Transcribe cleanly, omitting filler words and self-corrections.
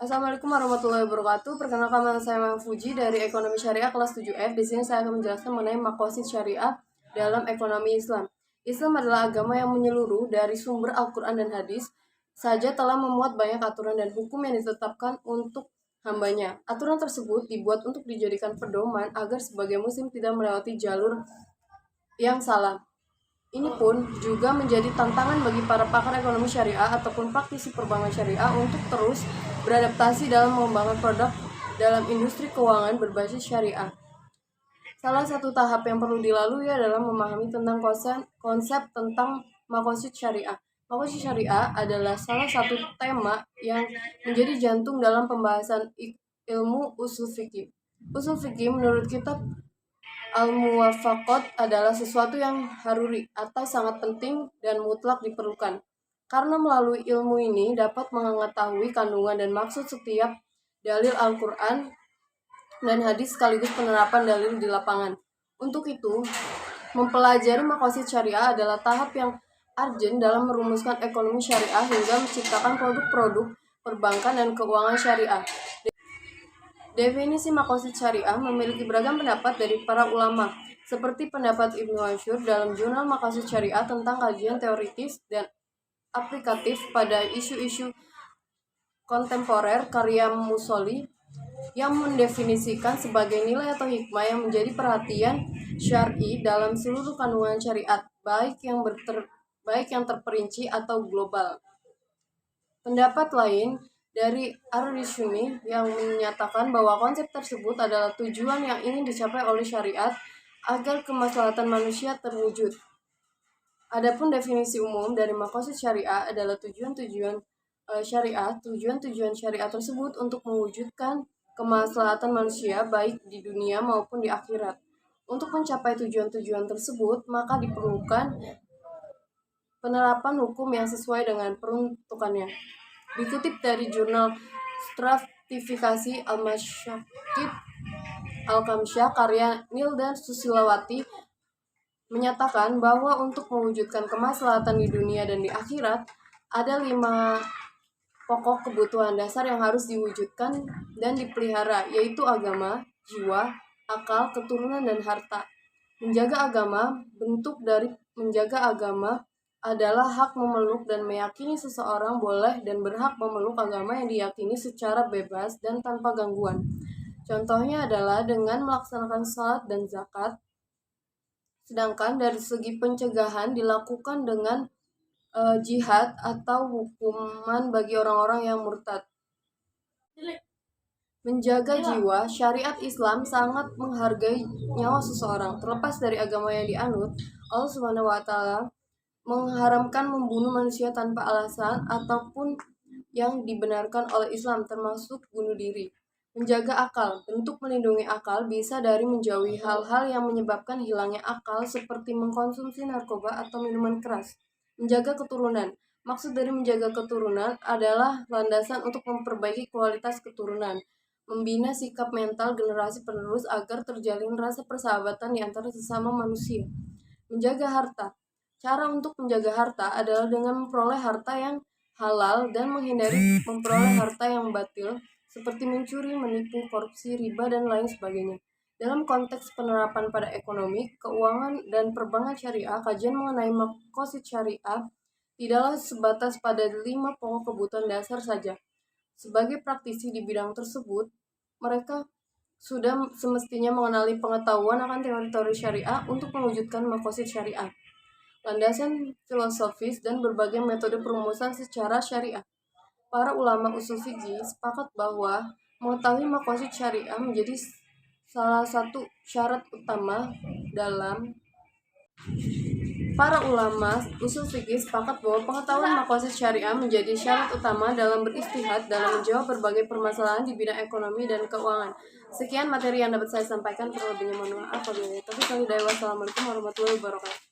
Assalamualaikum warahmatullahi wabarakatuh. Perkenalkan, nama saya Mang Fuji dari Ekonomi Syariah kelas 7F. Di sini saya akan menjelaskan mengenai maqasid syariah dalam ekonomi Islam. Islam adalah agama yang menyeluruh dari sumber Al-Quran dan hadis saja telah memuat banyak aturan dan hukum yang ditetapkan untuk hambanya. Aturan tersebut dibuat untuk dijadikan pedoman agar sebagai muslim tidak melewati jalur yang salah. Ini pun juga menjadi tantangan bagi para pakar ekonomi syariah ataupun praktisi perbankan syariah untuk terus beradaptasi dalam mengembangkan produk dalam industri keuangan berbasis syariah. Salah satu tahap yang perlu dilalui adalah memahami tentang konsep tentang maqasid syariah. Maqasid syariah adalah salah satu tema yang menjadi jantung dalam pembahasan ilmu usul fikih. Usul fikih menurut kitab Al-Muwafaqat adalah sesuatu yang haruri atau sangat penting dan mutlak diperlukan. Karena melalui ilmu ini dapat mengetahui kandungan dan maksud setiap dalil Al-Quran dan hadis sekaligus penerapan dalil di lapangan. Untuk itu, mempelajari maqasid syariah adalah tahap yang urgent dalam merumuskan ekonomi syariah hingga menciptakan produk-produk perbankan dan keuangan syariah. Definisi maqasid syariah memiliki beragam pendapat dari para ulama, seperti pendapat Ibnu Ashur dalam jurnal Maqasid Syariah tentang kajian teoritis dan aplikatif pada isu-isu kontemporer karya Musoli yang mendefinisikan sebagai nilai atau hikmah yang menjadi perhatian syar'i dalam seluruh kandungan syariat, baik yang terperinci atau global. Pendapat lain dari Ar-Rishuni yang menyatakan bahwa konsep tersebut adalah tujuan yang ingin dicapai oleh syariat agar kemaslahatan manusia terwujud. Adapun definisi umum dari maqasid syariah adalah tujuan-tujuan syariah tersebut untuk mewujudkan kemaslahatan manusia baik di dunia maupun di akhirat. Untuk mencapai tujuan-tujuan tersebut, maka diperlukan penerapan hukum yang sesuai dengan peruntukannya. Dikutip dari jurnal Stratifikasi Al-Masyaqid Al-Kamsyah karya Nil dan Susilawati menyatakan bahwa untuk mewujudkan kemaslahatan di dunia dan di akhirat, ada 5 pokok kebutuhan dasar yang harus diwujudkan dan dipelihara, yaitu agama, jiwa, akal, keturunan, dan harta. Menjaga agama, bentuk dari menjaga agama adalah hak memeluk dan meyakini seseorang boleh dan berhak memeluk agama yang diyakini secara bebas dan tanpa gangguan. Contohnya adalah dengan melaksanakan salat dan zakat. Sedangkan dari segi pencegahan dilakukan dengan jihad atau hukuman bagi orang-orang yang murtad. Menjaga jiwa, syariat Islam sangat menghargai nyawa seseorang. Terlepas dari agama yang dianut, Allah Subhanahu wa Ta'ala mengharamkan membunuh manusia tanpa alasan ataupun yang dibenarkan oleh Islam, termasuk bunuh diri. Menjaga akal, bentuk melindungi akal bisa dari menjauhi hal-hal yang menyebabkan hilangnya akal seperti mengkonsumsi narkoba atau minuman keras. Menjaga keturunan, maksud dari menjaga keturunan adalah landasan untuk memperbaiki kualitas keturunan, membina sikap mental generasi penerus agar terjalin rasa persahabatan di antara sesama manusia. Menjaga harta, cara untuk menjaga harta adalah dengan memperoleh harta yang halal dan menghindari memperoleh harta yang batil seperti mencuri, menipu, korupsi, riba, dan lain sebagainya. Dalam konteks penerapan pada ekonomi, keuangan, dan perbankan syariah, kajian mengenai maqasid syariah tidaklah sebatas pada 5 pokok kebutuhan dasar saja. Sebagai praktisi di bidang tersebut, mereka sudah semestinya mengenali pengetahuan akan teori-teori syariah untuk mewujudkan maqasid syariah, landasan filosofis, dan berbagai metode perumusan secara syariah. Para ulama usul fikih sepakat bahwa mengetahui maqasid syariah menjadi salah satu syarat utama dalam Para ulama usul fikih sepakat bahwa pengetahuan maqasid syariah menjadi syarat utama dalam beristihad dalam menjawab berbagai permasalahan di bidang ekonomi dan keuangan. Sekian materi yang dapat saya sampaikan, terlebihnya mohon maaf. Wassalamualaikum warahmatullahi wabarakatuh.